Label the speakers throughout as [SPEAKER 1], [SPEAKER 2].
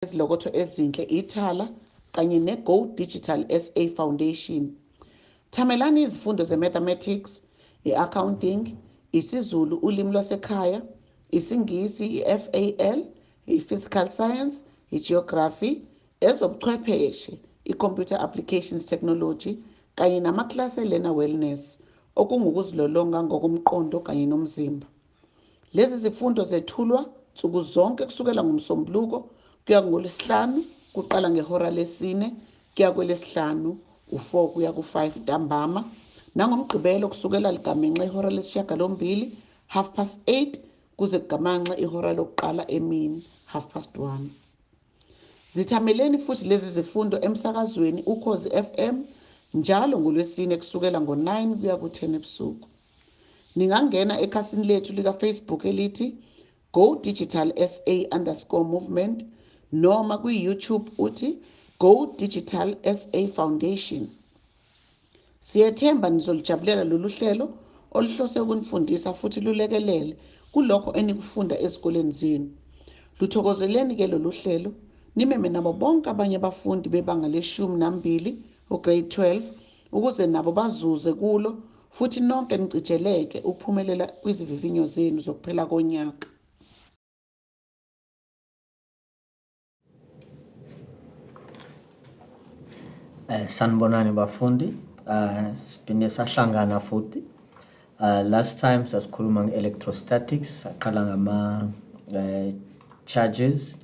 [SPEAKER 1] Ezilokotho ezinhle Ithala kanye neGo Digital SA Foundation. Thamelani izifundo ze-mathematics, i-accounting, isiZulu ulimi lwasekhaya, isiNgisi, i-FAL, i-physical science, i-geography, ezobuchwepheshe, i-computer applications technology kanye namaklasi e-learner wellness okungukuzilolonga ngokomqondo kanye nomzimba. Lezi zifundo zethulwa nsuku zonke kusukela ngoMsombuluko kuya ngoLwesihlanu kuqala ngehora lesi-4 kuya kwelesihlanu u-4 kuya ku-5 ntambama nangoMgqibelo kusukela ligamanxe ihora lesi-8 8:30 kuze kugamanxe ihora lokuqala emini 1:30. Zithameleni futhi lezi zifundo emsakazweni Ukhozi FM njalo ngoLwesine kusukela ngo-9 kuya ku-10 ebusuku. Ningangena ekhasini lethu lika-Facebook elithi Go Digital SA_movement noma kwi-YouTube uthi Go Digital SA Foundation. Siyethemba nizolijabulela lolu hlelo oluhlose ukunifundisa futhi lulekelele kulokho enikufunda ezikoleni zenu. Luthokozeleni-ke lolu hlelo nimeme nabo bonke abanye abafundi bebanga le-12 grade 12 ukuze nabo bazuze kulo futhi nonke nicijeleke ukuphumelela kwizivivinyo zenu zokuphela konyaka.
[SPEAKER 2] Sanibonani bafundi, siphinde sahlangana futhi. Last time sasikhuluma nge-electrostatics, saqala ngama charges,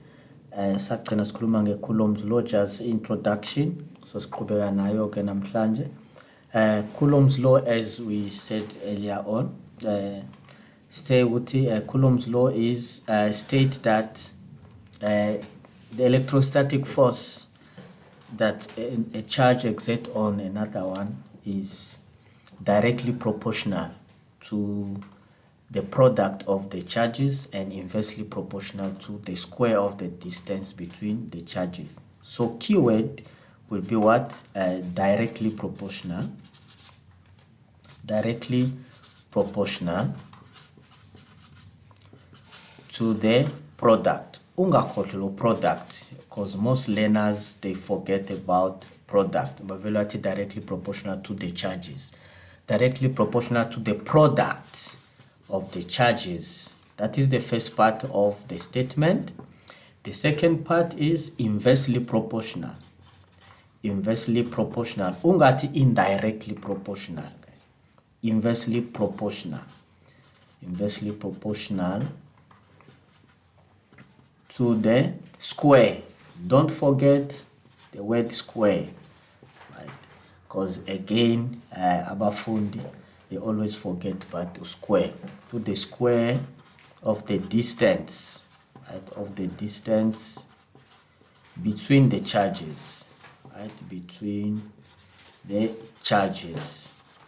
[SPEAKER 2] sagcina sikhuluma nge-Coulombs Law, just introduction, so siqhubeka nayo ke namhlanje. Coulombs Law, as we said earlier on, Coulombs Law is state that the electrostatic force that a charge exerts on another one is directly proportional to the product of the charges and inversely proportional to the square of the distance between the charges. So keyword will be what? Directly proportional. Directly proportional to the product. Ungakhohlwa product, because most learners they forget about product. But velocity directly proportional to the charges. Directly proportional to the product of the charges. That is the first part of the statement. The second part is inversely proportional. Inversely proportional. Ungati indirectly proportional. Inversely proportional. Inversely proportional to the square. Don't forget the word square, right? Because again, abafundi, they always forget about the square. To the square of the distance, right? Of the distance between the charges, right? Between the charges,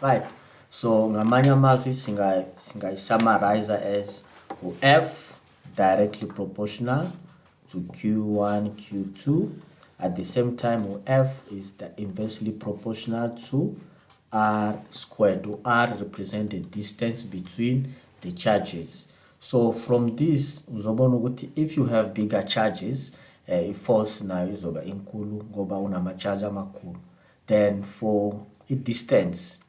[SPEAKER 2] right? So ngamanye amazwi singayisummarize as F directly proportional to Q1, Q2. At the same time, F is the inversely proportional to R squared. R represents the distance between the charges. So from this, if you have bigger charges, force now is over inkulu ngoba unama charge amakhulu. Then for a distance,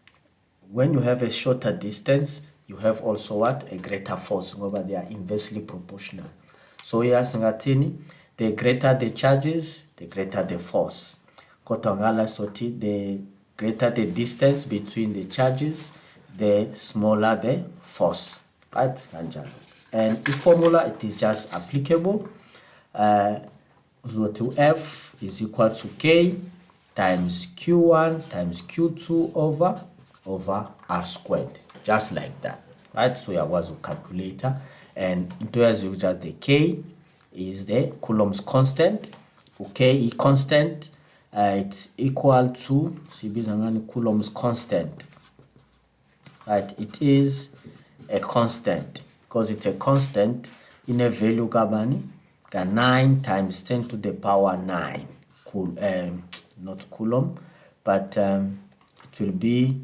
[SPEAKER 2] when you have a shorter distance, you have also what? A greater force, ngoba they are inversely proportional. So here singathini, the greater the charges, the greater the force. Kotongala soti, the greater the distance between the charges, the smaller the force. Right? And the formula, it is just applicable. To F is equal to K times Q1 times Q2 over R squared. Just like that, right? So here was a calculator, and into as you just the K is the Coulomb's constant. Okay, E constant, it's equal to Coulomb's constant, right? It is a constant because it's a constant in a value kabani 9 times 10 to the power 9 not Coulomb, but it will be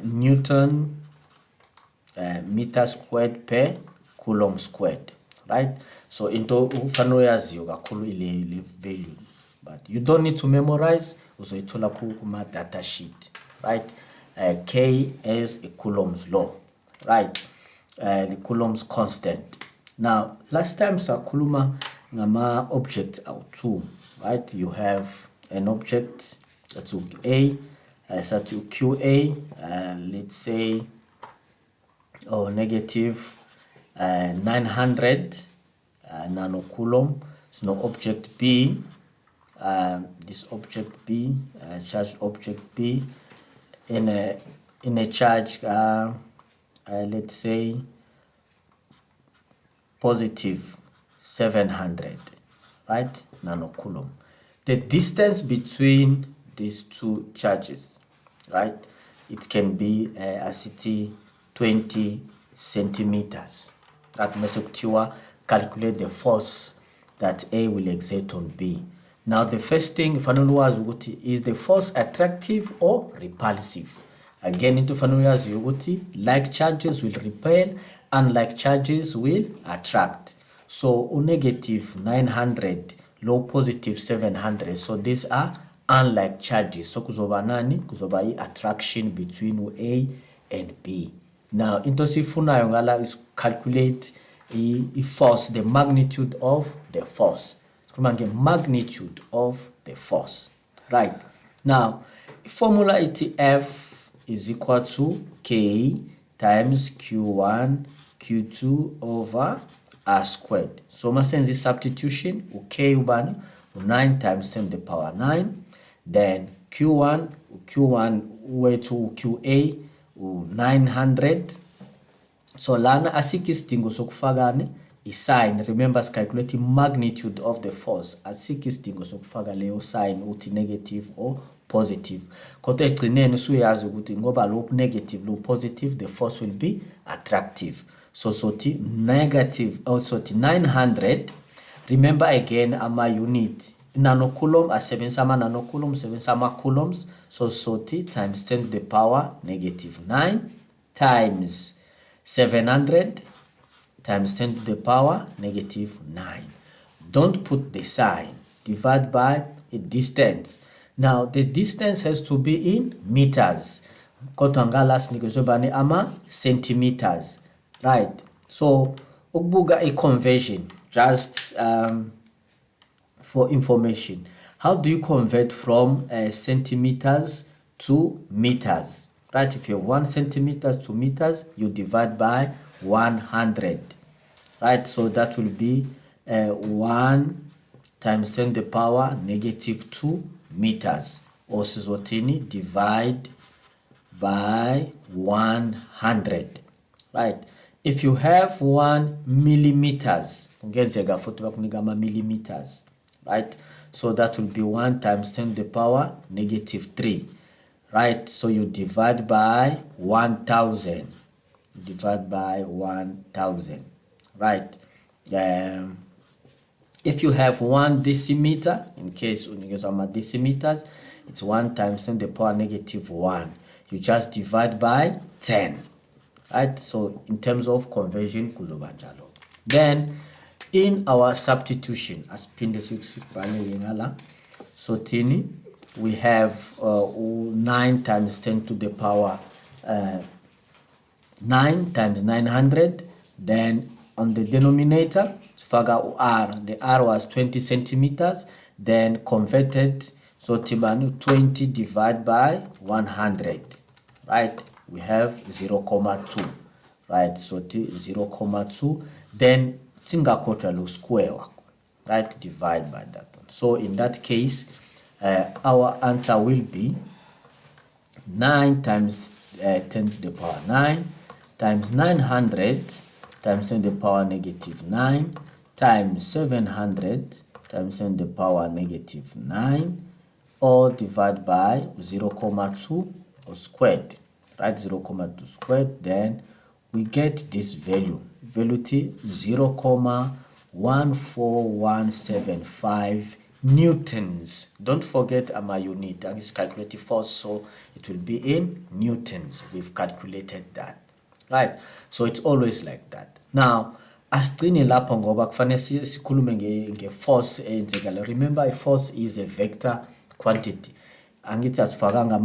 [SPEAKER 2] Newton meter squared per Coulomb squared, right? So into ufanele yaziyo kakhulu ile value, but you don't need to memorize, uzoyithola kuma data sheet, right? K is a Coulombs law, right? The Coulombs constant. Now last time sakhuluma ngama objects awu-2, right? You have an object that's A, such QA, let's say negative 900 nanocoulomb. So now object B, this object B, charged object B, in a charge, let's say positive 700, right, nanocoulomb. The distance between these two charges, right, it can be as it is 20 centimeters. That means to calculate the force that A will exert on B. Now the first thing is the force attractive or repulsive? Again, into Fanuya's Yoguti, like charges will repel, unlike charges will attract. So negative 900, low positive 700. So these are unlike charges. So kuzoba nani? Kuzoba attraction between A and B. Now into sifuna yongala is calculate the force, the magnitude of the force. The magnitude of the force. Right. Now formula ETF is equal to K times Q1 Q2 over R squared. So masenzi substitution K ubani 9 times 10 to the power 9. Then Q1 way to QA 900. So lana asikisidingo sokufaka i-sign. Remember calculating magnitude of the force. Asikisidingo sokufaka leyo sign uthi negative or positive. Kodwa egcineni usuyazi ukuthi ngoba lo negative lo positive, the force will be attractive. So sothi negative also 900. Remember again ama unit nanocoulomb asebenzisa ama nanocoulomb sebenzisa ama coulombs. So sothi times 10 to the power negative 9 times 700 times 10 to the power negative 9. Don't put the sign. Divide by a distance. Now the distance has to be in meters. Kotangalas nigozobani ama centimeters. Right. So ukbuga a conversion just for information. How do you convert from centimeters to meters? Right, if you have 1 centimeters to meters, you divide by 100. Right, so that will be 1 times 10 to the power negative 2 meters. Or sizotini divide by 100. Right, if you have 1 millimeters, millimeters, right, so that will be 1 times 10 to the power negative 3. Right, so you divide by 1000. Divide by 1000. Right. If you have 1 decimeter, in case you use decimeters, it's 1 times 10 to the power negative 1. You just divide by 10. Right, so in terms of conversion, kuzobanjalo. Then in our substitution, as so tini, we have 9 times 10 to the power 9 times 900. Then on the denominator, R, the R was 20 centimeters. Then converted, so tibanu 20 divided by 100. Right, we have 0.2. Right, so 0.2. Then singakota lo square, right, divide by that one. So in that case, our answer will be 9 times 10 to the power 9 times 900 times 10 to the power negative 9 times 700 times 10 to the power negative 9, or divide by 0.2 or squared, right, 0.2 squared. Then we get this value t 0.14175 newtons. Don't forget my unit, and it's calculated force, so it will be in newtons. We've calculated that, right? So it's always like that. Now Asigcine lapho ngoba kufanele sikhulume nge-force eyenzekala. Remember, a force is a vector quantity. Angithi asifakanga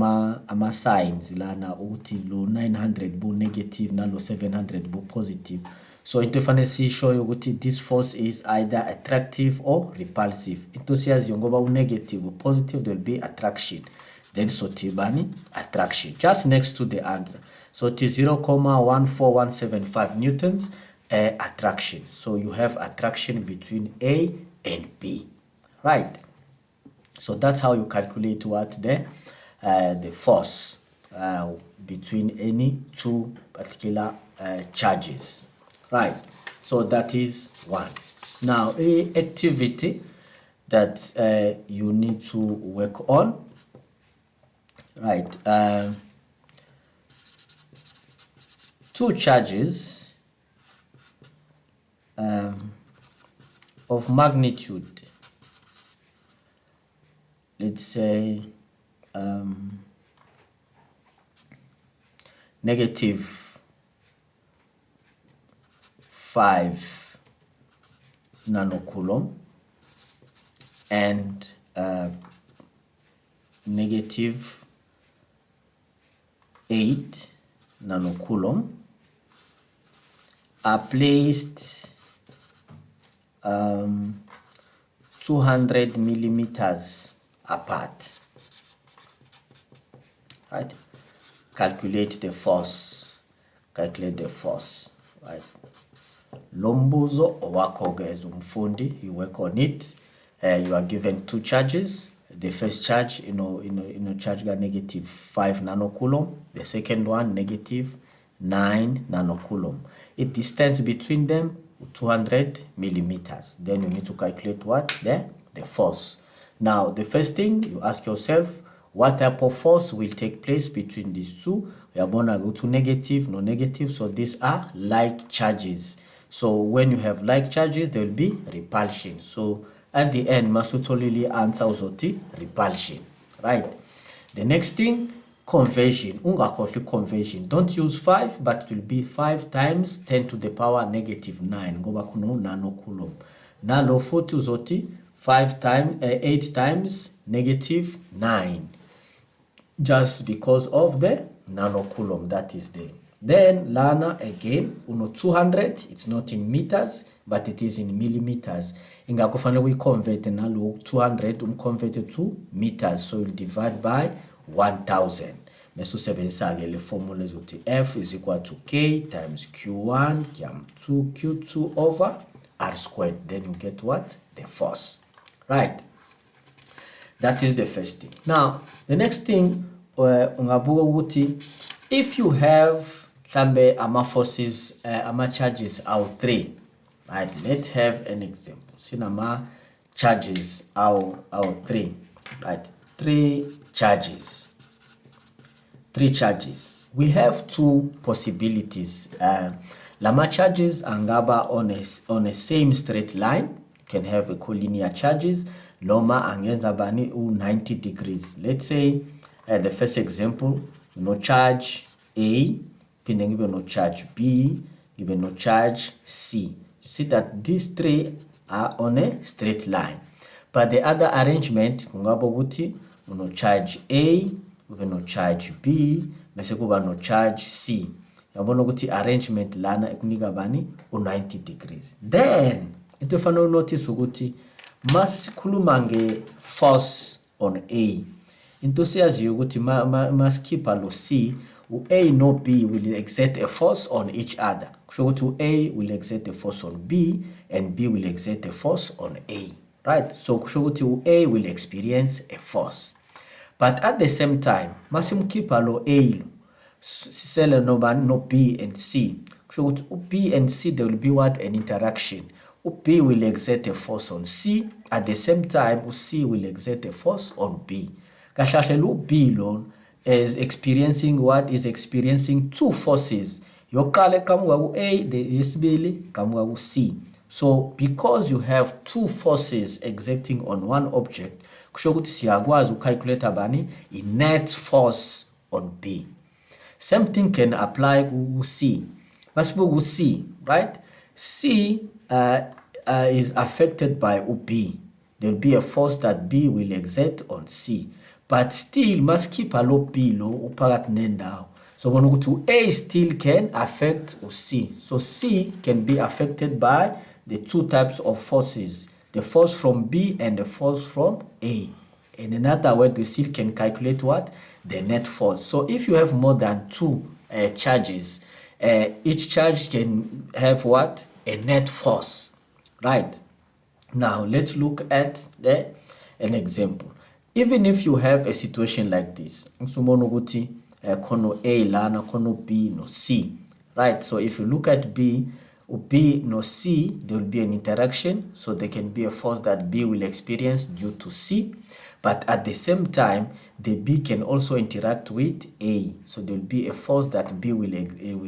[SPEAKER 2] ama-signs lana ukuthi lo 900 bu negative nalo 700 bu positive. So into efanele siyishoyo ukuthi this force is either attractive or repulsive. Into siyaziyo ngoba u-negative, u-positive, there will be attraction. Then so tibani attraction just next to the answer. So it is 0,14175 newtons attraction. So you have attraction between A and B, right? So that's how you calculate what the force between any two particular charges, right? So that is one. Now a activity that you need to work on, right? Two charges of magnitude, let's say negative 5 nanocoulomb and negative 8 nanocoulomb are placed 200 millimeters apart, right? Calculate the force, right? Lombuzo owako as umfundi, you work on it. You are given two charges. The first charge, charge got negative 5 nanocoulomb. The second one, negative 9 nanocoulomb. The distance between them 200 millimeters. Then you need to calculate what? The force. Now, the first thing you ask yourself, what type of force will take place between these two? We are going to go to negative, no negative. So these are like charges. So when you have like charges, there will be repulsion. So at the end, masutolili answer uzoti repulsion, right? The next thing, conversion. Conversion. Don't use 5, but it will be 5 times 10 to the power negative 9. Go back no nanocoulomb. Nalo 40 uzoti 8 times negative 9. Just because of the nanocoulomb that is there. Then lana again, 200, it's not in meters, but it is in millimeters. Ingakufana we convert nalo 200 convert to meters, so we'll divide by 1000. Meso sebenzisa le formula zokuthi F is equal to K times Q1 Q2 Q2 over R squared. Then you get what? The force. Right? That is the first thing. Now, the next thing ungabuka ukuthi if you have mhlambe ama forces ama charges out 3, right? Let's have an example. Sinama charges out 3, right? 3 charges. We have two possibilities. Lama charges angaba on a same straight line. You can have a collinear charges. Loma angenza bani 90 degrees. Let's say the first example, charge A, then give charge B, give charge C. You see that these 3 are on a straight line. But the other arrangement, charge A, charge B, charge C. Arrangement lana ekunika bani 90 degrees. Then into fano notice ukuthi masikhuluma nge force on A. Into siyaziyo ukuthi maskipha lo C, A no B will exert a force on each other. Kusho ukuthi A will exert a force on B and B will exert a force on A. Right? So kusho ukuthi A will experience a force. But at the same time, masimkhipha lo A sisele no B and C. Kusho ukuthi B and C there will be what? An interaction. B will exert a force on C. At the same time, C will exert a force on B. Kashahle B lone is experiencing what? Is experiencing two forces. Yokale kamuwa A, the yesibili kamuwa C. So because you have two forces exerting on one object, kusho ukuthi siyakwazi ucalculate bani a net force on B. Same thing can apply to C. Masibuku C, right? C is affected by B. There will be a force that B will exert on C. But still must keep a low B low upakat nenda. So when we go to A still can affect C. So C can be affected by the two types of forces, the force from B and the force from A. In another word, we still can calculate what? The net force. So if you have more than two charges, each charge can have what? A net force, right? Now let's look at an example. Even if you have a situation like this, kono A lana, kono B no C, right? So if you look at B no C, there will be an interaction. So there can be a force that B will experience due to C. But at the same time, the B can also interact with A. So there will be a force that B will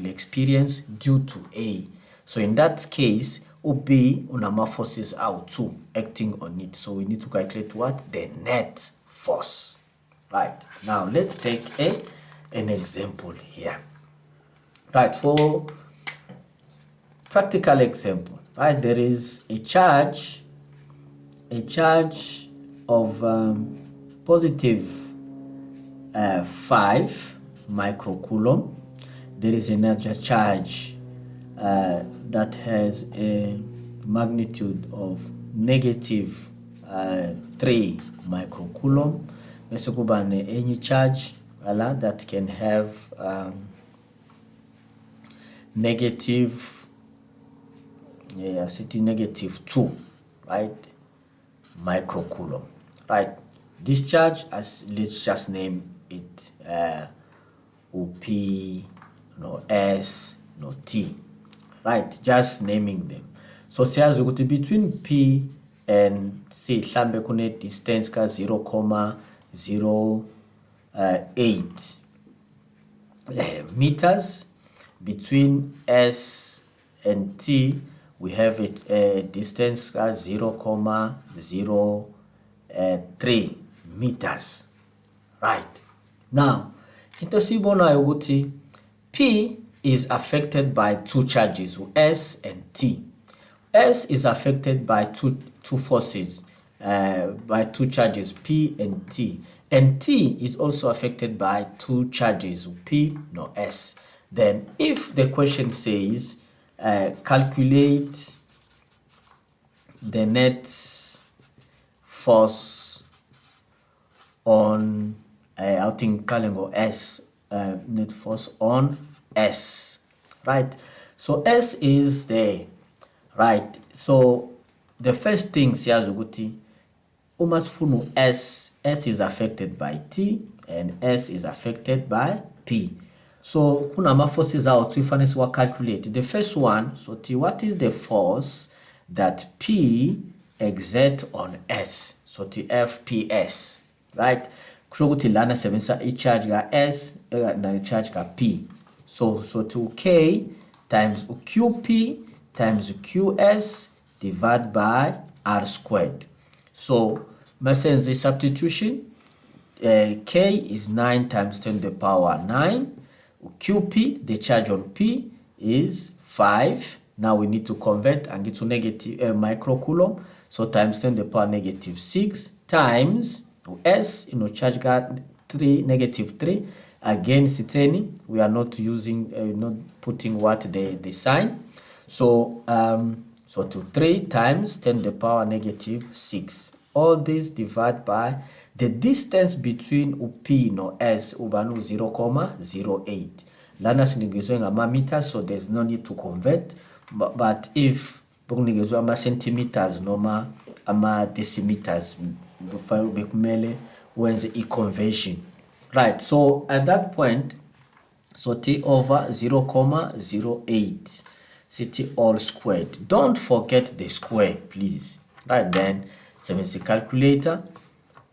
[SPEAKER 2] experience due to A. So in that case, B unama forces out too acting on it. So we need to calculate what? The net force. Right. Now let's take an example here. Right, for practical example, right, there is a charge of positive 5 microcoulomb. There is another charge that has a magnitude of negative 3 microcoulomb. Any charge that can have negative, negative 2, right, microcoulomb, right? This charge, let's just name it OP, no S, no T, right? Just naming them. So says we go to between P and say hlambe kune distance ka 0.08 meters. Between S and T, we have a distance of 0.03 meters. Right. Now, P is affected by two charges, S and T. S is affected by two forces, by two charges, P and T. And T is also affected by two charges, P no S. Then if the question says calculate the net force on I think calling S, net force on S, right? So S is there, right? So the first thing S is affected by T and S is affected by P. So kunama forces out if we calculate the first one. So T, what is the force that P exert on S? So T FPS, right? Kushoti lana 7 each charge ga S na charge ga P. So to K times QP times QS divided by R squared. So the substitution, K is 9 times 10 to the power 9. QP, the charge on P, is 5. Now we need to convert and get to negative microcoulomb. So times 10 to the power negative 6 times S, charge got 3, negative 3. Again, siteni, we are not using, not putting what the sign. So, so to 3 times 10 to the power negative 6. All this divided by the distance between P no S ubanu 0.08. Lana sinigezwe ngama meters, so there's no need to convert. But if bunigezwe ama centimeters noma ama decimeters, bekumele wenze e-conversion. Right, so at that point, so T over 0.08, T all squared. Don't forget the square, please. Right, then 70 calculator.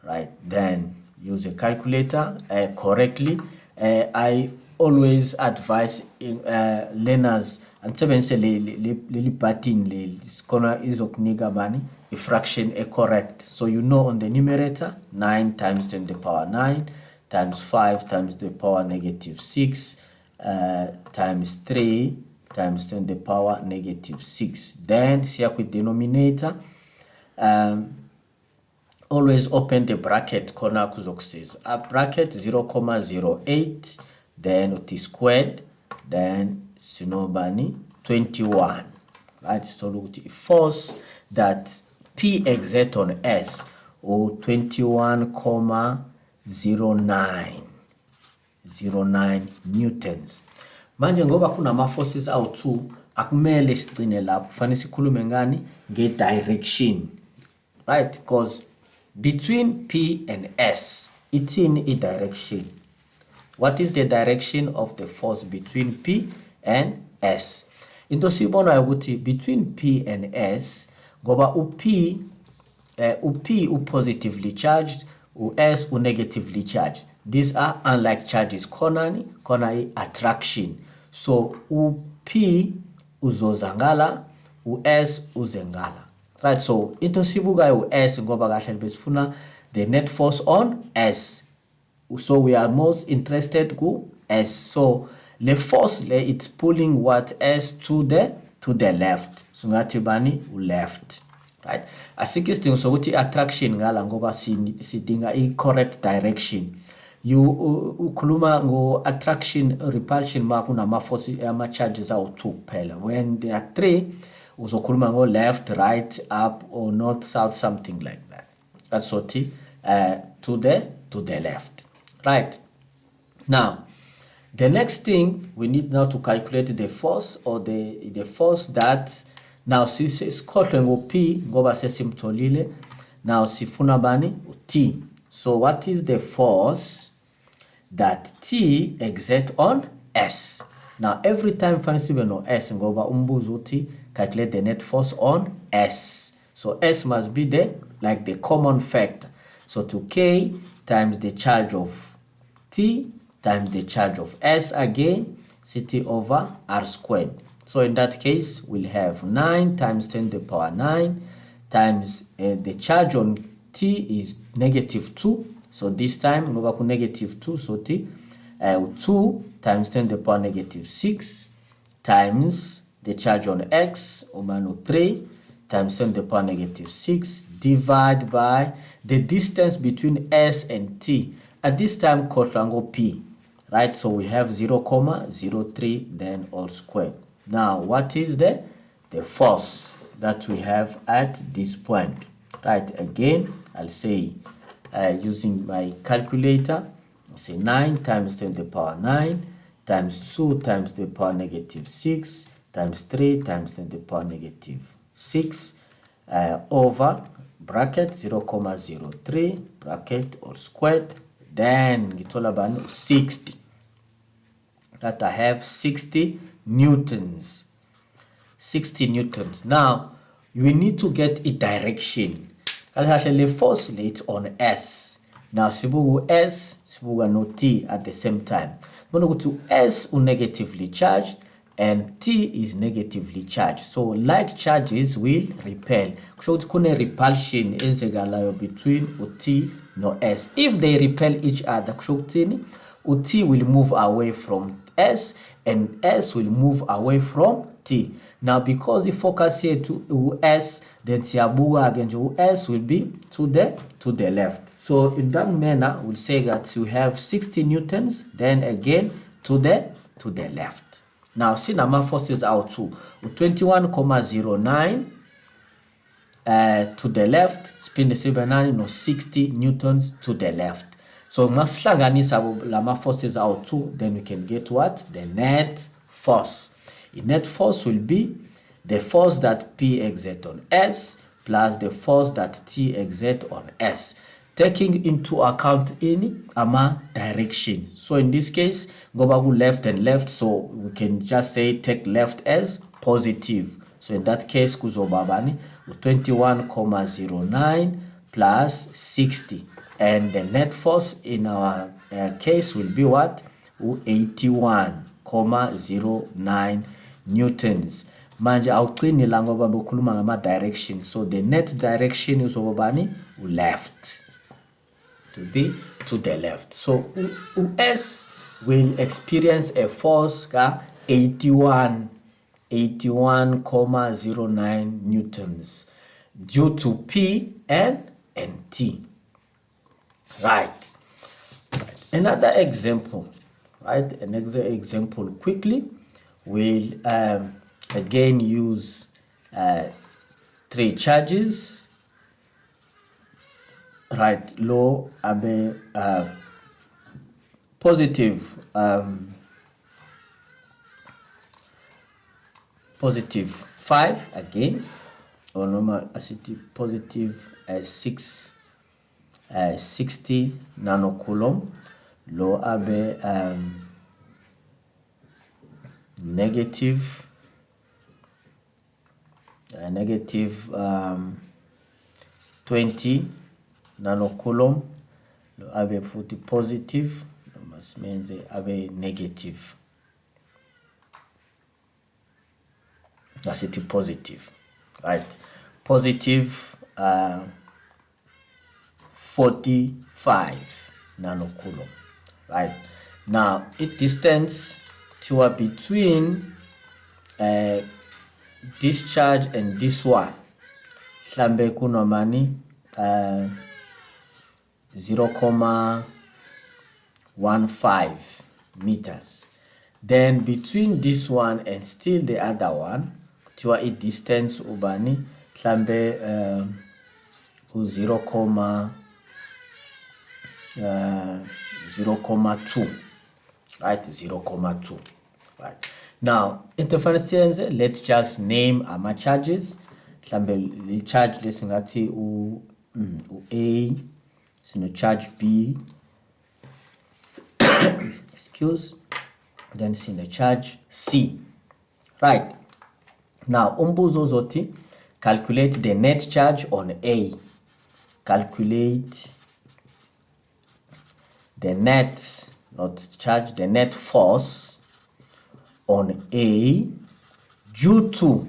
[SPEAKER 2] Right, then use a calculator correctly. I always advise learners and seven say le patin le corner is okniga bani a fraction correct. So you know on the numerator 9 times 10 to the power 9 times 5 times the power negative 6 times 3 times 10 to the power negative 6. Then siya kwi denominator, always open the bracket khona kuzokusiza. A bracket 0,08, then uthi squared, then sinobani 21. Right, so look at force that P exert on S or 21,09 newtons. Manje ngoba kuna ma forces awu2 akumele sigcine lapho, kufanele sikhulume ngani nge-direction, right? Because between P and S, it's in a direction. What is the direction of the force between P and S? Into sibona ukuthi between P and S, ngoba u-P positively charged, u-S negatively charged. These are unlike charges. Khona attraction. So u-P uzozangala, u-S uzengala. Right, so into sibuka u-S ngoba kahle besifuna the net force on S. So we are most interested ku S. So the force it's pulling what S to the left. So ngathi bani left. Right? Asikistingo sokuthi attraction ngala ngoba sidinga i-correct direction. You ukhuluma ngo attraction repulsion makuna ma force ama charges awu2 kuphela. When there are 3 uzokhuluma ngo left, right, up or north, south, something like that. That's what to the left. Right. Now, the next thing we need now to calculate the force or the force that now since it's called P ngoba sesimtholile, now sifuna bani T. So what is the force that T exert on S? Now every time fancy we know S ngoba umbuzo uthi calculate the net force on S. So S must be like the common factor. So 2K times the charge of T times the charge of S again, CT over R squared. So in that case, we'll have 9 times 10 to the power 9 times the charge on T is -2. So this time, -2, so T 2 times 10 to the power -6 times the charge on X, 3 times 10 to the power -6, divided by the distance between S and T. At this time, triangle P, right? So we have 0,03, then all squared. Now, what is the force that we have at this point? Right, again, I'll say using my calculator, I'll say 9 times 10 to the power 9 times 2 times the power -6 times 3 times 10 to the power -6 over bracket 0,03 bracket all squared, then ngithola bani 60. That I have 60 newtons. 60 newtons. Now we need to get a direction. The force it's on S. Now sibugu S, sibugu no T at the same time. We're going to go to S negatively charged and T is negatively charged. So like charges will repel. So kuna repulsion enzegalayo between T no S. If they repel each other, T will move away from S and S will move away from T. Now because the focus here to S, then Siabuga against S will be to the left. So in that manner, we'll say that you have 60 newtons, then again to the left. Now, see number forces out to 21,09 to the left, spin the 60 newtons to the left. So, maslanganisa lama forces out to, then we can get what? The net force. The net force will be the force that P exert on S plus the force that T exert on S, taking into account any direction. So in this case, go back left and left, so we can just say take left as positive. So in that case, kuzobabani 21,09 plus 60, and the net force in our case will be what? 81,09 newtons. Manje awuqinile ngoba bokhuluma ngama direction, so the net direction is obani left, to be to the left. So S will experience a force ka 81 81,09 newtons due to P and T. Right. Another example, right? Another example quickly. We'll again use 3 charges. Right, low abe positive positive 5 again, or normal acid positive 60 nanocoulomb. Low abe negative 20 nanocoulomb. Lo abe futhi positive, must means abe negative. That's it, positive, right? Positive 45 nanocoulomb, right? Now, it distance to between this charge and this one. Hlambe kunomani 0.15 meters. Then between this one and still the other one, to a distance ubani hlambe 0.2, right? 0.2, right? Now, interference, let's just name our charges. The charge, let's say A, so charge B, excuse, then the charge C, right? Now, umbuzo zoti, calculate the net charge on A. Calculate the net, not charge, the net force on A due to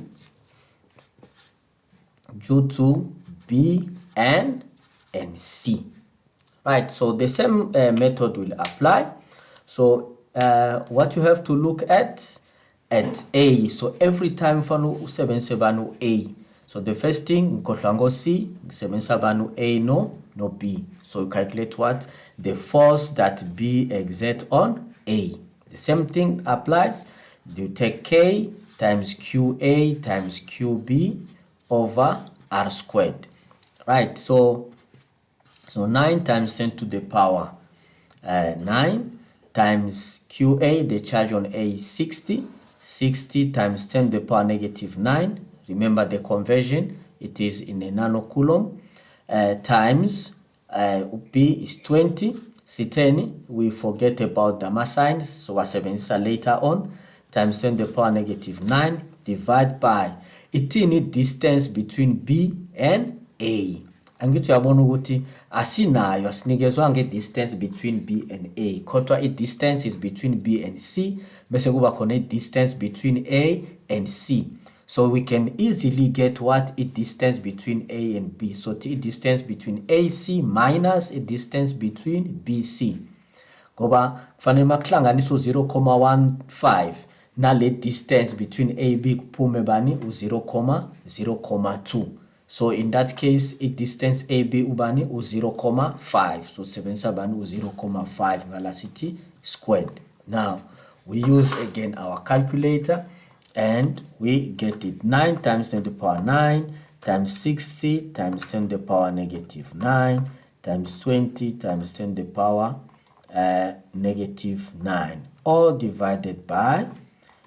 [SPEAKER 2] B and C. Right, so the same method will apply. So what you have to look at A. So every time fanu 77 A. So the first thing nkotlango C 77 A no B. So you calculate what the force that B exert on A. The same thing applies. You take K times QA times QB over R squared. Right, so 9 times 10 to the power 9 times QA, the charge on A is 60. 60 times 10 to the power negative 9. Remember the conversion, it is in a nanocoulomb. Times B is 20. C10, we forget about the mass signs, so we'll say later on. Times 10 to the power negative 9, divide by it in distance between B and A. Angithi uyabona ukuthi asinayo asinigezwa distance between B and A. Kodwa distance is between B and C, bese kuba khona distance between A and C. So we can easily get what distance between A and B. So distance between AC minus distance between BC. Ngoba kufanele makuhlanganisa 0.15 na le distance between AB kuphume bani 0.2. So in that case, distance AB ubani 0.5. So 77 0.5 velocity squared. Now we use again our calculator and we get it 9 times 10 to the power 9 times 60 times 10 to the power negative 9 times 20 times 10 to the power negative 9, all divided by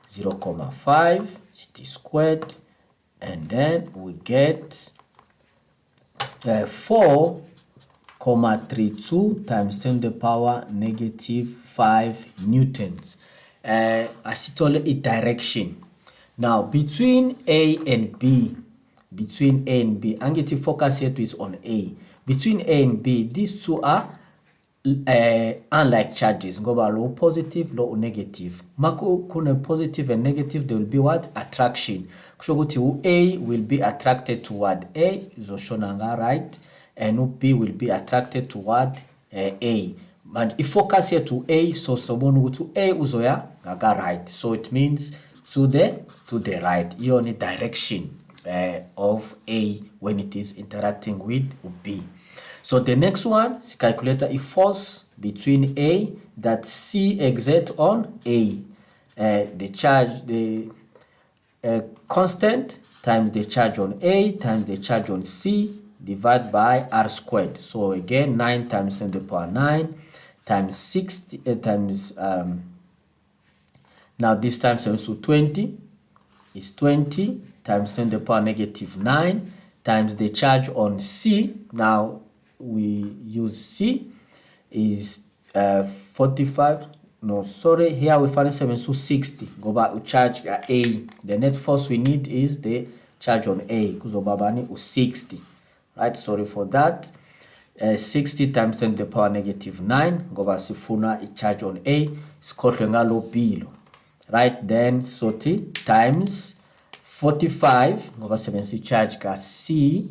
[SPEAKER 2] 0.5 t squared, and then we get 4.32 times 10 to the power negative 5 newtons. As it all direction. Now between A and B, I'm getting focus here is on A. Between A and B, these two are unlike charges. Go by low positive, low negative. Mako kuna positive and negative, there will be what? Attraction. Kushoguti A will be attracted toward A, is shown on the right, and B will be attracted toward A. And if focus here to A, so someone to A uzoya gaga right. So it means to the right. The only direction of A when it is interacting with B. So the next one is calculate a force between A that C exert on A. The charge, the constant times the charge on A times the charge on C divided by R squared. So again, 9 times 10 to the power 9 times 60 times now this times 7, so 20 is 20 times 10 to the power negative 9 times the charge on C. Now we use C is 45. No, sorry, here we find 7, so 60. Go back to charge A. The net force we need is the charge on A because obabani is 60. Right, sorry for that. 60 times 10 to the power negative 9. Go back to funa charge on A. Scotland below. Right, then 30 times 45. Go back to 7 charge gas C.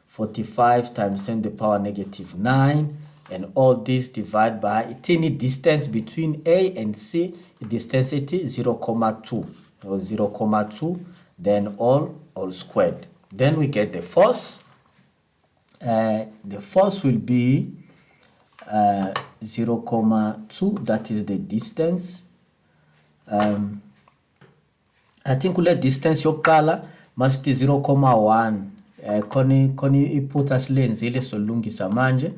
[SPEAKER 2] 45 times 10 to the power negative 9. And all this divided by a tiny distance between A and C, the distance is 0,2. So 0,2, then all squared. Then we get the force. The force will be 0,2, that is the distance. I think we'll let distance yokala must be 0,1. Koni put us lens ile solungisa manje.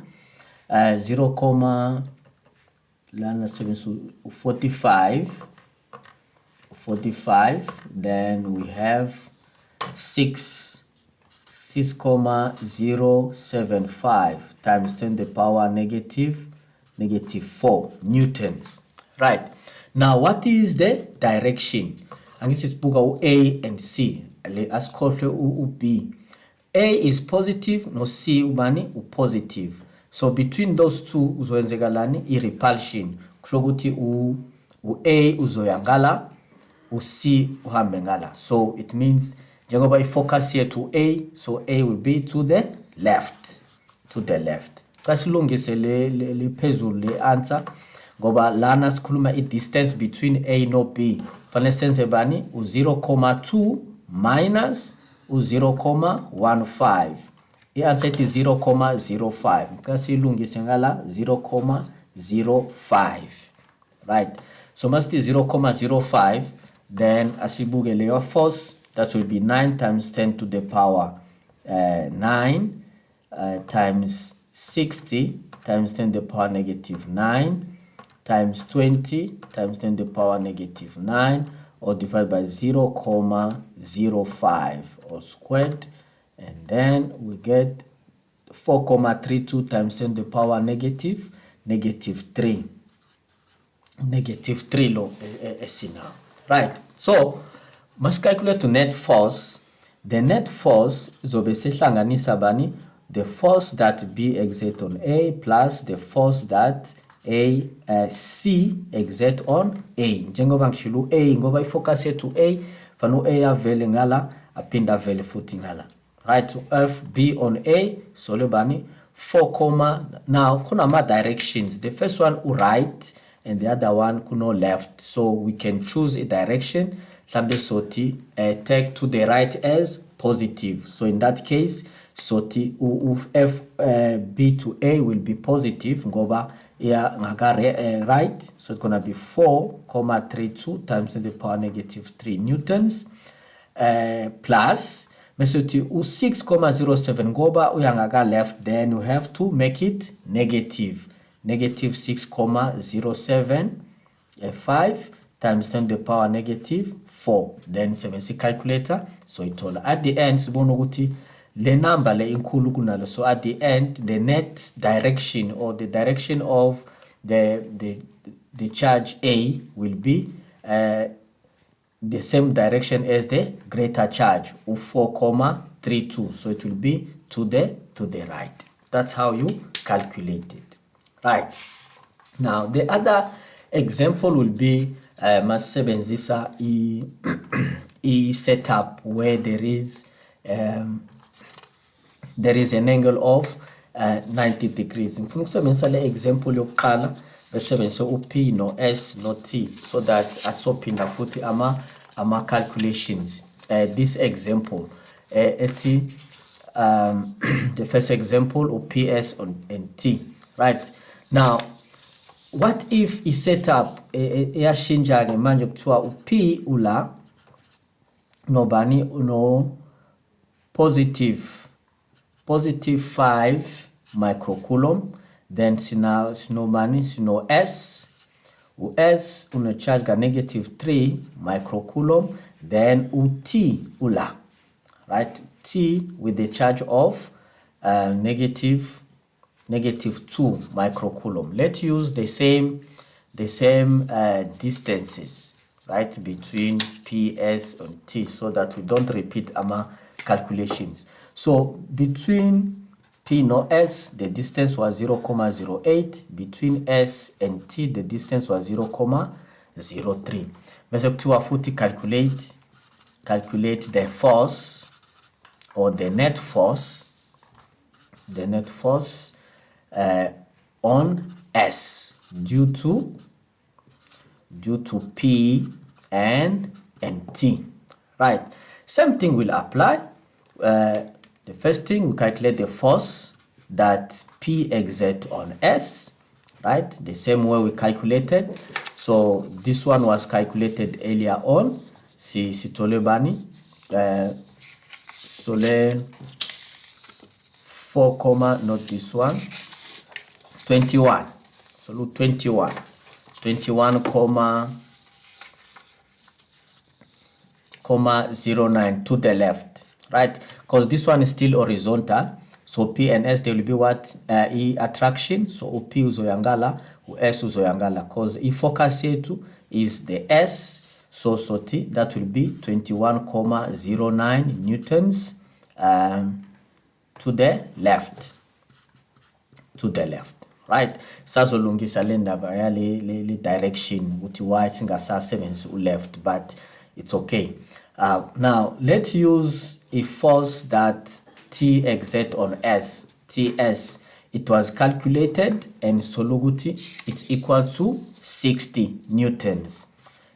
[SPEAKER 2] 0,45, then we have 6,075 times 10 to the power negative 4 newtons. Right, now what is the direction? And this is puga A and C. Let's call B. A is positive, no C ubani positive. So between those two uzoenzekalani i-repulsion. Kushokuthi u-A uzoyangala, u-C uhambe ngala. So it means njengoba i-focus here to A, so A will be to the left. Kasilungise le phezulu le answer ngoba lana sikhuluma i-distance between A no B. Fanele senze bani u-0,2 minus u-0,15. The answer is 0,05. Kasi ilungise ngala 0,05. Right. So must be 0,05. Then asibuke leyo force, that will be 9 times 10 to the power 9 times 60 times 10 to the power negative 9 times 20 times 10 to the power negative 9, or divided by 0,05 all squared. And then we get 4,32 times 10 to the power negative 3. Negative 3 lo now. Right. So must calculate the net force. The net force is obviously the force that B exert on A plus the force that C exert on A. Njengoba ngishilu A ngoba ifocus to A, fanu A avele ngala apinda vele futhi ngala. Right, to FB on A, so lebani 4, now kuna ma directions. The first one right and the other one kuno left. So we can choose a direction. Lambe soti take to the right as positive. So in that case, soti B to A will be positive. Ngoba ya ngagare right. So it's gonna be 4,32 times 10 to the power negative 3 newtons plus mesoti u6,07 ngoba uyangaga left, then you have to make it negative 6,075 times 10 to the power negative 4. Then 70 calculator, so it all at the end sibona ukuthi le number le inkulu kunalo. So at the end the net direction or the direction of the charge A will be the same direction as the greater charge of 4,32. So it will be to the right. That's how you calculate it. Right. Now the other example will be masebenzisa e setup where there is an angle of 90 degrees. Ngifuna ukusebenzisa le example yokuqala besebenzise u P no S no T so that asophinda futhi ama calculations. This example, the first example of PS and T, right? Now, what if I set up yashinja ke manje kuthiwa P ula nobani uno positive 5 microcoulomb, then sinobani sino S u-S une-charge ka -3 microcoulomb, then u-T ula, right? T with the charge of negative 2 microcoulomb. Let's use the same distances, right, between PS and T so that we don't repeat our calculations. So between P no S, the distance was 0,08. Between S and T, the distance was 0,03. Bese kuthiwa futhi calculate the force or the net force on S due to P and T, right? Same thing will apply. The first thing, we calculate the force that P exert on S, right? The same way we calculated. So this one was calculated earlier on. Si tolebani sole 4, not this one, 21. So look, 21, 09 to the left, right? Because this one is still horizontal. So P and S, they will be what? E attraction. So P uzoyangala, S uzoyangala. Because E focus yetu is the S. So T, that will be 21,09 newtons to the left. Right? Sazolungisa lenda le direction uti y singasa 7 left, but it's okay. Now let's use a force that T exert on S, TS. It was calculated and soluguti it's equal to 60 newtons.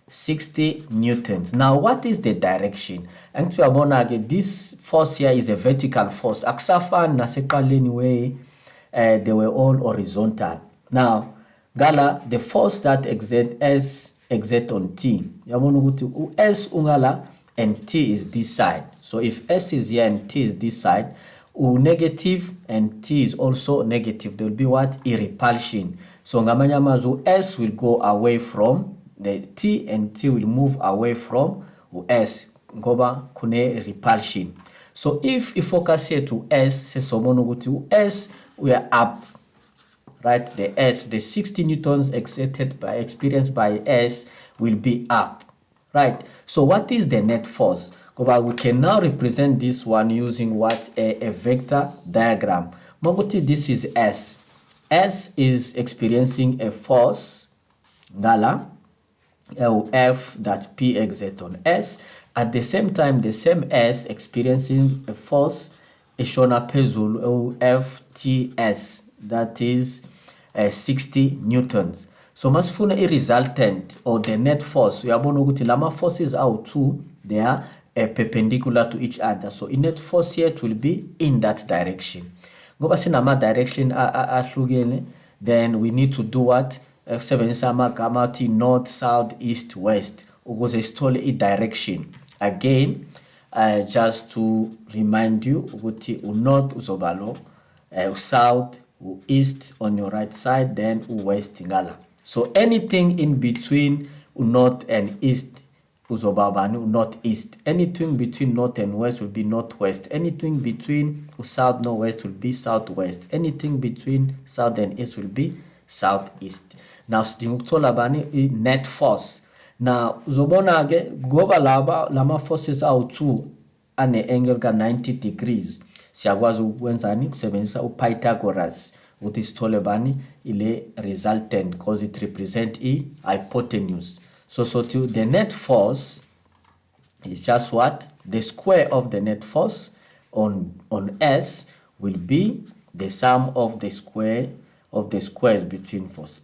[SPEAKER 2] 60 newtons. Now what is the direction? And to abonage, this force here is a vertical force. Aksafan nasekaleni way, they were all horizontal. Now gala, the force that exert on T, S ungala and T is this side. So if S is here and T is this side, negative and T is also negative, there will be what? A repulsion. So ngamanyamazu S will go away from the T and T will move away from S. Ngoba kune repulsion. So if you focus here to S, S, we are up, right? The S, the 60 newtons experienced by S will be up, right? So what is the net force? We can now represent this one using what? A vector diagram. This is S. S is experiencing a force, Gala, F that P exert on S. At the same time, the same S experiencing a force, Shona Pezul, FTS, that is 60 newtons. So masfuna a resultant or the net force. We are going to lama forces out two, they are perpendicular to each other. So in net force here it will be in that direction. Ngoba sinama direction then we need to do what? North, south, east, west. Because it's totally a direction. Again, just to remind you, north uzobalo, south, east on your right side, then west ngala. So anything in between north and east uzobabani northeast. Anything between north and west will be northwest. Anything between south northwest will be southwest. Anything between south and east will be southeast. Now stingutolabani net force. Now uzobona age goba lama forces out two ane angle ka 90 degrees. Siyakwazi ukwenzani kusebenzisa uPythagoras ukuthi sitholebani ile resultant because it represent a hypotenuse. So the net force is just what? The square of the net force on S will be the sum of the square of the squares between force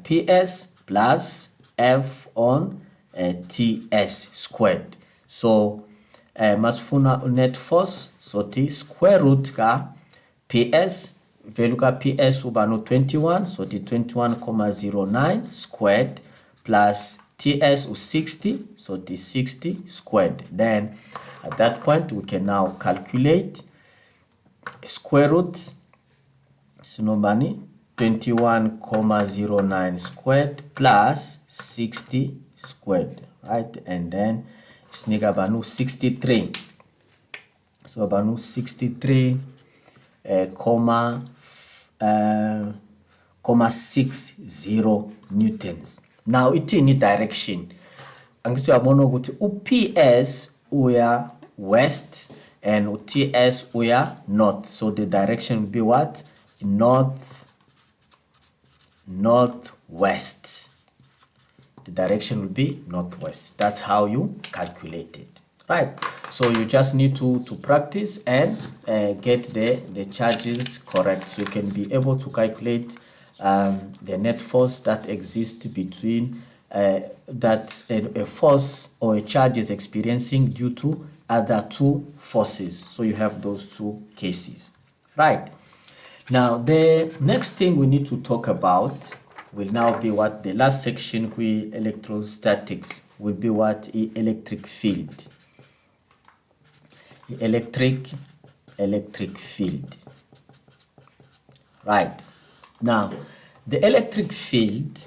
[SPEAKER 2] PS plus F on ts squared. So masifuna net force, so the square root ka ps, value ka ps uba no 21, so the 21,09 squared plus ts is 60, so the 60 squared. Then at that point we can now calculate square root, so normally 21,09 squared plus 60 squared, right? And then it's banu 63. So banu 63 60 newtons. Now it's in direction. And so I'm PS uya west and TS uya north. So the direction will be what? Northwest. The direction will be northwest. That's how you calculate it, right? So you just need to practice and get the charges correct, so you can be able to calculate the net force that exists between that a force or a charge is experiencing due to other two forces. So you have those two cases, right? Now the next thing we need to talk about will now be what the last section, we electrostatics, will be what electric field. Electric field, right? Now the electric field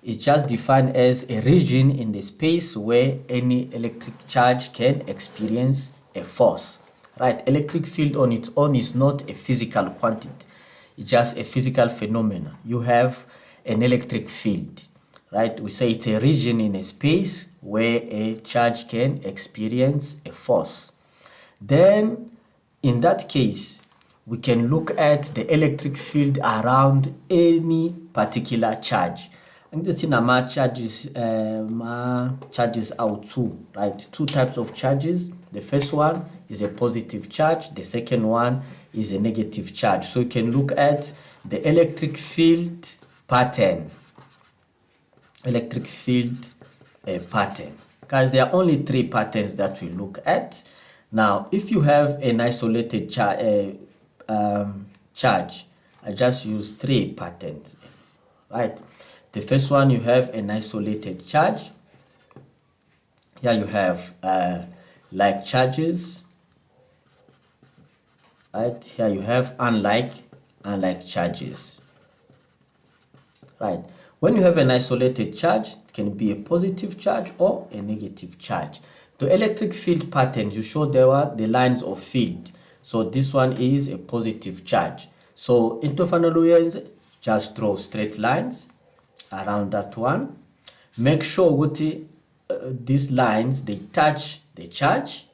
[SPEAKER 2] is just defined as a region in the space where any electric charge can experience a force, right? Electric field on its own is not a physical quantity. It's just a physical phenomenon. You have an electric field, right? We say it's a region in a space where a charge can experience a force. Then in that case, we can look at the electric field around any particular charge. And this in my charges out two, right? Two types of charges. The first one is a positive charge. The second one is a negative charge. So you can look at the electric field pattern. Electric field pattern. Guys, there are only three patterns that we look at. Now, if you have an isolated charge, I just use three patterns, right? The first one, you have an isolated charge. Here you have like charges, right? Here you have unlike charges, right? When you have an isolated charge, it can be a positive charge or a negative charge. The electric field patterns, you show there are the lines of field. So this one is a positive charge. So into Fanaluians, just draw straight lines around that one. Make sure with these lines, they touch the charge.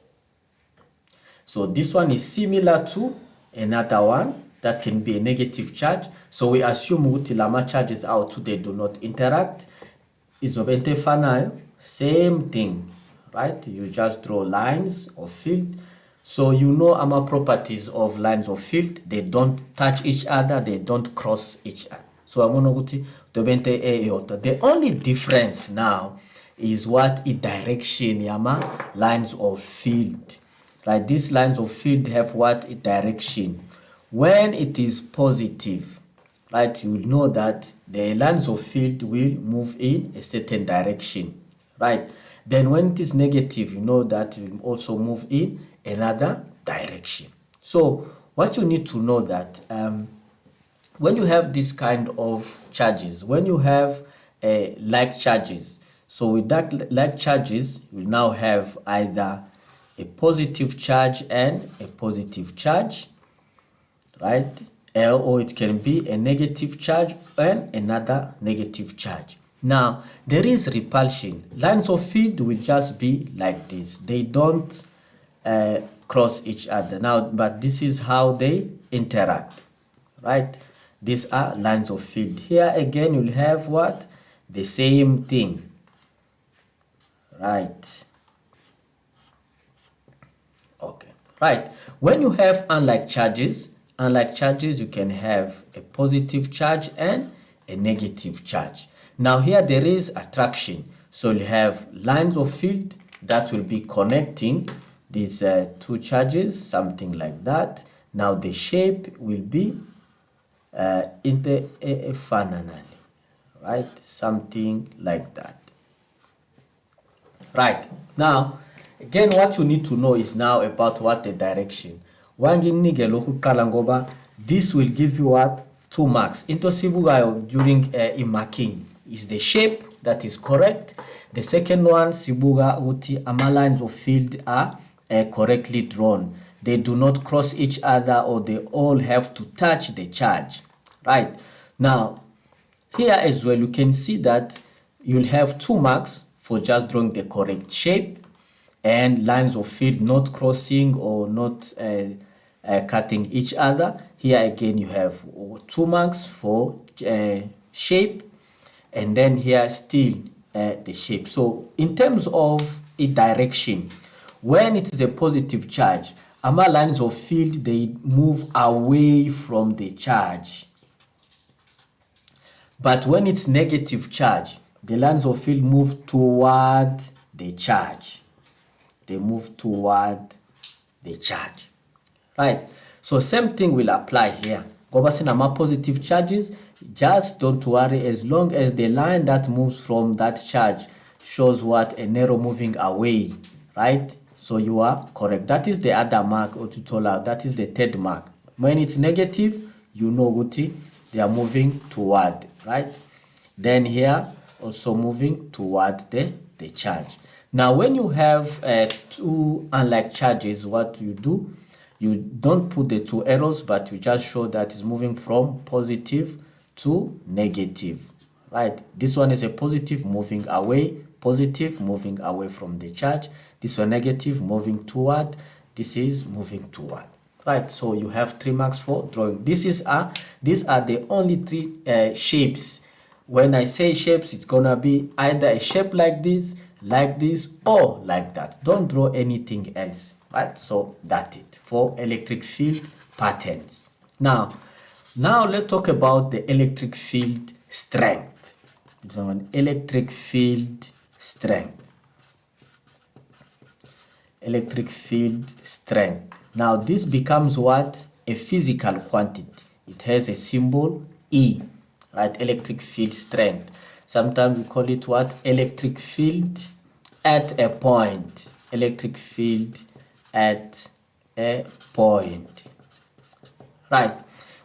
[SPEAKER 2] So this one is similar to another one that can be a negative charge. So we assume with lama charges out, they do not interact. Is of interfanal, same thing, right? You just draw lines of field. So you know our properties of lines of field, they don't touch each other, they don't cross each other. So I'm going to the only difference now is what a direction yama lines of field. Right? These lines of field have what a direction. When it is positive, right, you will know that the lines of field will move in a certain direction, right? Then when it is negative, you know that it will also move in another direction. So what you need to know that when you have this kind of charges, when you have like charges, so with that like charges, you will now have either a positive charge and a positive charge, right? Or it can be a negative charge and another negative charge. Now, there is repulsion. Lines of field will just be like this. They don't cross each other. Now, but this is how they interact, right? These are lines of field. Here again, you'll have what? The same thing, right? Okay, right. When you have unlike charges, you can have a positive charge and a negative charge. Now here there is attraction. So you have lines of field that will be connecting these two charges, something like that. Now the shape will be interfananani, right? Something like that. Right. Now, again, what you need to know is now about what the direction. This will give you what? 2 marks. Into Sibugayo during marking is the shape that is correct. The second one, Sibuga uti lines of field are correctly drawn. They do not cross each other, or they all have to touch the charge. Right. Now, here as well, you can see that you'll have 2 marks for just drawing the correct shape, and lines of field not crossing or not cutting each other. Here again you have 2 marks for shape, and then here still the shape. So in terms of a direction, when it is a positive charge, lines of field, they move away from the charge. But when it's negative charge, the lines of field move toward the charge. They move toward the charge. Right? So same thing will apply here. Gobasinama positive charges, just don't worry, as long as the line that moves from that charge shows what? An arrow moving away. Right? So you are correct. That is the other mark, Otutola. That is the third mark. When it's negative, you know Guti, they are moving toward, right? Then here, also moving toward the charge. Now, when you have 2 unlike charges, what you do, you don't put the 2 arrows, but you just show that it's moving from positive to negative, right? This one is a positive, moving away, positive, moving away from the charge. This one negative, moving toward. This is moving toward. Right, so you have 3 marks for drawing. These are the only 3 shapes. When I say shapes, it's gonna be either a shape like this, or like that. Don't draw anything else. Right, so that's it for electric field patterns. Now let's talk about the electric field strength. Electric field strength. Electric field strength. Now this becomes what? A physical quantity. It has a symbol E, right? Electric field strength. Sometimes we call it what? Electric field at a point. Electric field at a point. Right.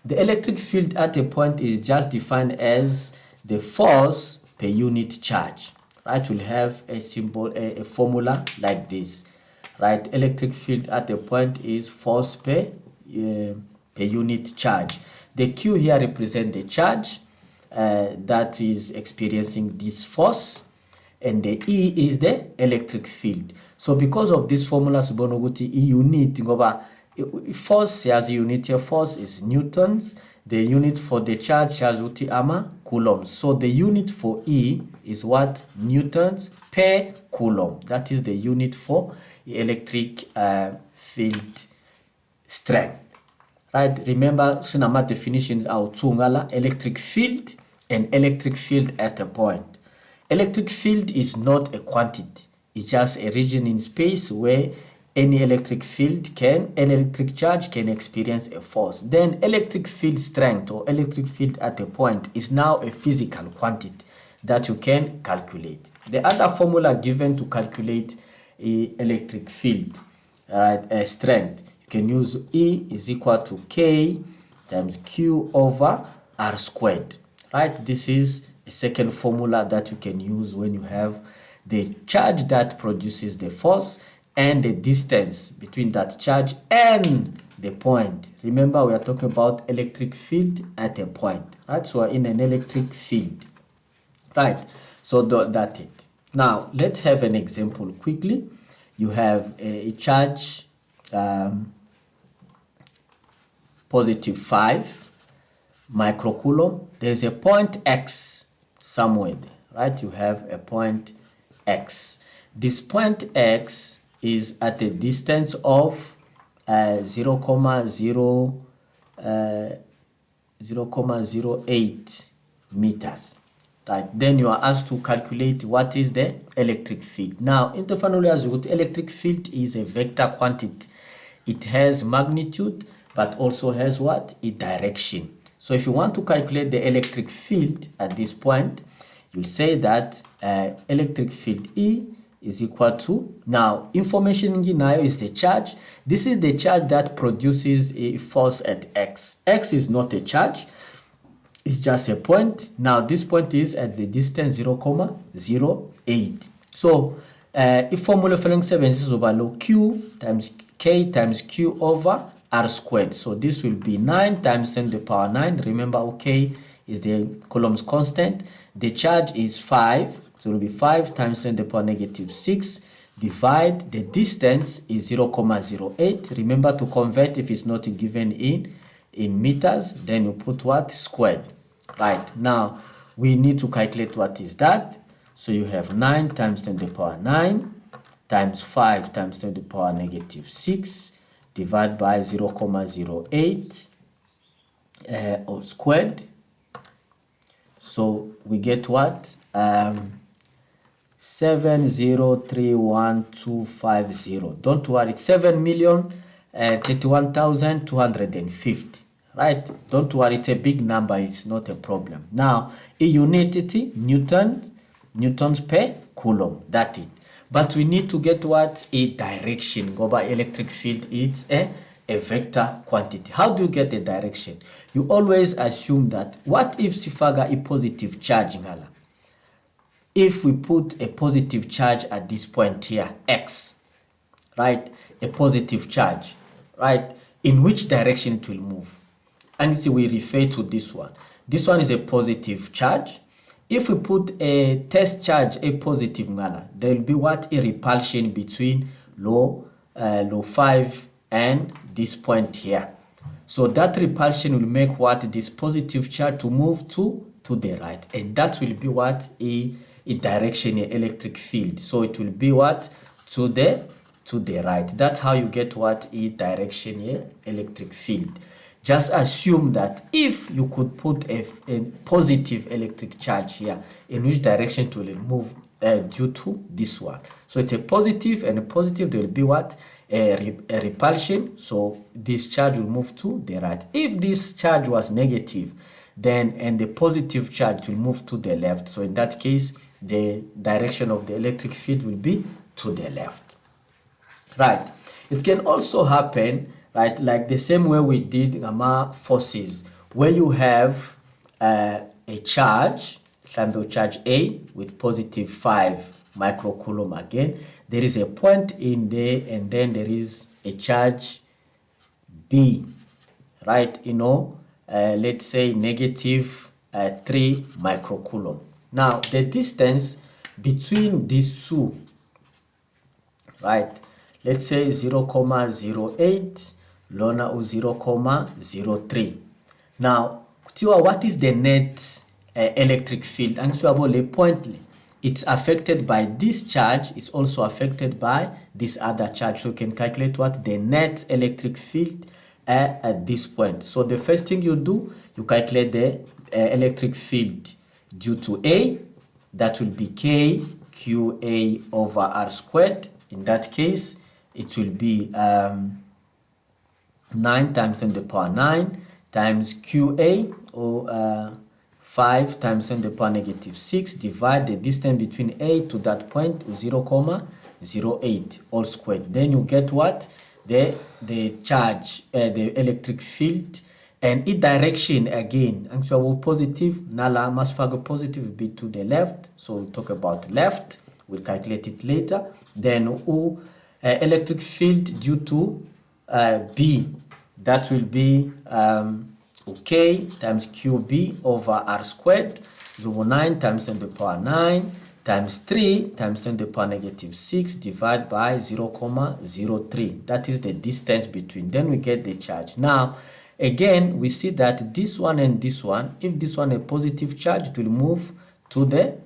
[SPEAKER 2] The electric field at a point is just defined as the force per unit charge. Right? We'll have a symbol, a formula like this. Right, electric field at a point is force per unit charge. The Q here represents the charge that is experiencing this force, and the E is the electric field. So because of this formula, Subonoguti E unit, force has a unit here. Force is newtons. The unit for the charge has uti ama coulombs. So the unit for E is what? Newtons per coulomb. That is the unit for electric field strength. Right? Remember, Sunama definitions are Tungala, electric field and electric field at a point. Electric field is not a quantity. It's just a region in space where any electric charge can experience a force. Then electric field strength or electric field at a point is now a physical quantity that you can calculate. The other formula given to calculate electric field strength, you can use E is equal to K times Q over R squared. Right? This is a second formula that you can use when you have the charge that produces the force and the distance between that charge and the point. Remember, we are talking about electric field at a point. Right? So we're in an electric field. Right? So that's it. Now, let's have an example quickly. You have a charge positive 5 microcoulomb. There's a point X somewhere there, right? You have a point X. This point X is at a distance of 0.08 meters. right? Then you are asked to calculate what is the electric field. Now, in the final as you electric field is a vector quantity. It has magnitude, but also has what? A direction. So if you want to calculate the electric field at this point, you'll say that electric field E is equal to, now information nginayo is the charge. This is the charge that produces a force at X. X is not a charge, it's just a point. Now this point is at the distance 0,08. So if formula following 7 is over low Q times K times Q over R squared. So this will be 9 times 10 to the power 9. Remember, K is the Coulomb's constant. The charge is 5. So it will be 5 times 10 to the power negative 6. Divide, the distance is 0,08. Remember to convert if it's not given in meters. Then you put what? Squared. Right. Now, we need to calculate what is that. So you have 9 times 10 to the power 9 times 5 times 10 to the power negative 6 divided by 0,08 all squared. So we get what? 7031250. Don't worry, it's 7,031,250. Right? Don't worry, it's a big number, it's not a problem. Now, a unity, newtons per coulomb. That's it. But we need to get what? A direction. Go by electric field, it's a vector quantity. How do you get a direction? You always assume that, what if sifaga a positive charge ngala? If we put a positive charge at this point here, X, right? A positive charge, right? In which direction it will move? And see, we refer to this one. This one is a positive charge. If we put a test charge, a positive ngala, there will be what? A repulsion between low 5 and this point here. So that repulsion will make what? This positive charge to move to the right. And that will be what? A direction, a electric field. So it will be what? To the right. That's how you get what? A direction, a electric field. Just assume that if you could put a positive electric charge here, in which direction it will move due to this one. So it's a positive, and a positive, there will be what? A repulsion. So this charge will move to the right. If this charge was negative, then and the positive charge will move to the left. So in that case, the direction of the electric field will be to the left. Right. It can also happen, right, like the same way we did gamma forces, where you have a charge, charge A with positive 5 microcoulomb again. There is a point in there, and then there is a charge B, right? Let's say negative 3 microcoulomb. Now, the distance between these two, right? Let's say 0,08, lona 0,03. Now, what is the net electric field? And so point, it's affected by this charge. It's also affected by this other charge. So you can calculate what the net electric field at this point. So the first thing you do, you calculate the electric field due to A. That will be K QA over R squared. In that case, it will be 9 times 10 to the power 9 times QA, or 5 times 10 to the power negative 6, divide the distance between A to that point, 0,08 all squared. Then you get what? The charge, the electric field, and its direction again. Actually, positive, nala must positive be to the left. So we'll talk about left. We'll calculate it later. Then electric field due to B, that will be K times QB over R squared, 9 times 10 to the power 9 times 3 times 10 to the power negative 6 divided by 0,03. That is the distance between. Then we get the charge. Now, again, we see that this one and this one, if this one a positive charge, it will move to the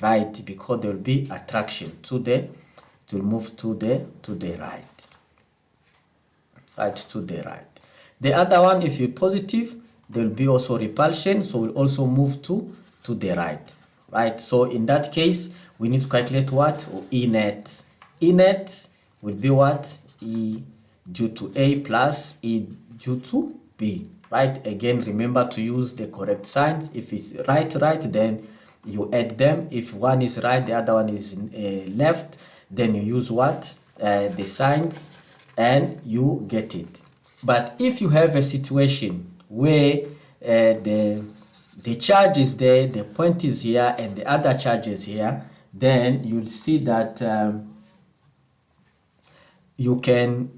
[SPEAKER 2] right, because there will be attraction it will move to the right, to the right. The other one, if you're positive, there will be also repulsion, so we'll also move to the right. Right, so in that case, we need to calculate what? E net. E net will be what? E due to A plus E due to B. Right, again, remember to use the correct signs. If it's right, then you add them. If one is right, the other one is left, then you use what? The signs, and you get it. But if you have a situation where the charge is there, the point is here, and the other charge is here, then you'll see that you can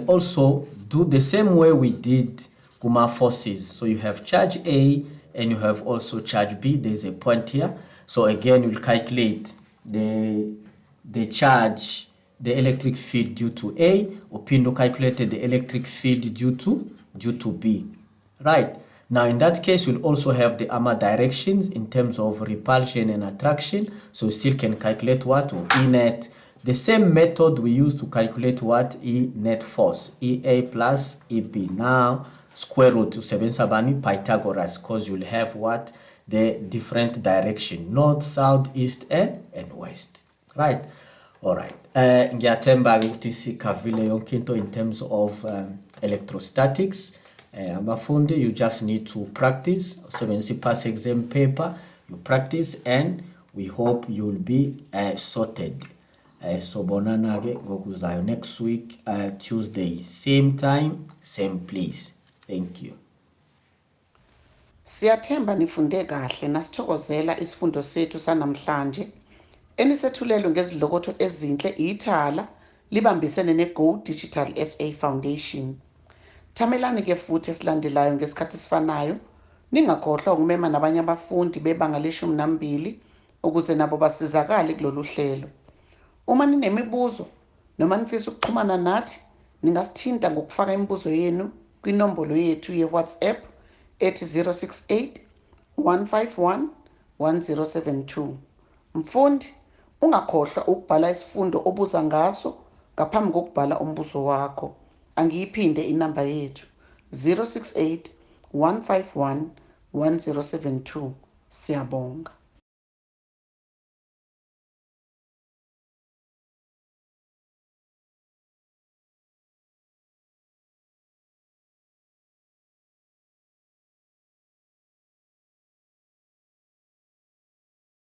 [SPEAKER 2] also do the same way we did Kuma forces. So you have charge A and you have also charge B. There's a point here. So again, we'll calculate the charge, the electric field due to A. Upindo calculated the electric field due to B. Right. Now in that case, we'll also have the armor directions in terms of repulsion and attraction. So we still can calculate what? E net. The same method we use to calculate what? E net force. EA plus EB. Now square root to 7 sabani Pythagoras, because you'll have what? The different direction. North, south, east, and west. Right. Alright. Ngiyathemba ukuthi sikhavile yonke into in terms of electrostatics. Abafundi, you just need to practice. Usebenzisa pass exam paper, you practice, and we hope you'll be sorted. So bonana ke ngokuzayo next week, Tuesday, same time, same place. Thank you.
[SPEAKER 1] Siyathemba nifunde kahle nasithokozela isifundo sethu sanamhlanje. Enisethulelwe ngezidlokotho ezinhle Ithala libambisene neGo Digital SA Foundation. Thamelani ke futhi esilandelayo ngesikhathi sifanayo. Ningakhohlwa ukumema nabanye abafundi bebanga le-12 ukuze nabo basizakale kulolu hlelo. Uma ninemibuzo noma nifisa ukuxhumana nathi, ningasithinta ngokufaka imibuzo yenu kwinombolo yethu ye-WhatsApp ethi 068 151 1072. Mfundi, ungakhohlwa ukubhala isifundo obuza ngaso ngaphambi kokubhala umbuzo wakho. Angiyiphinde inamba yethu 068 151 1072. Siyabonga.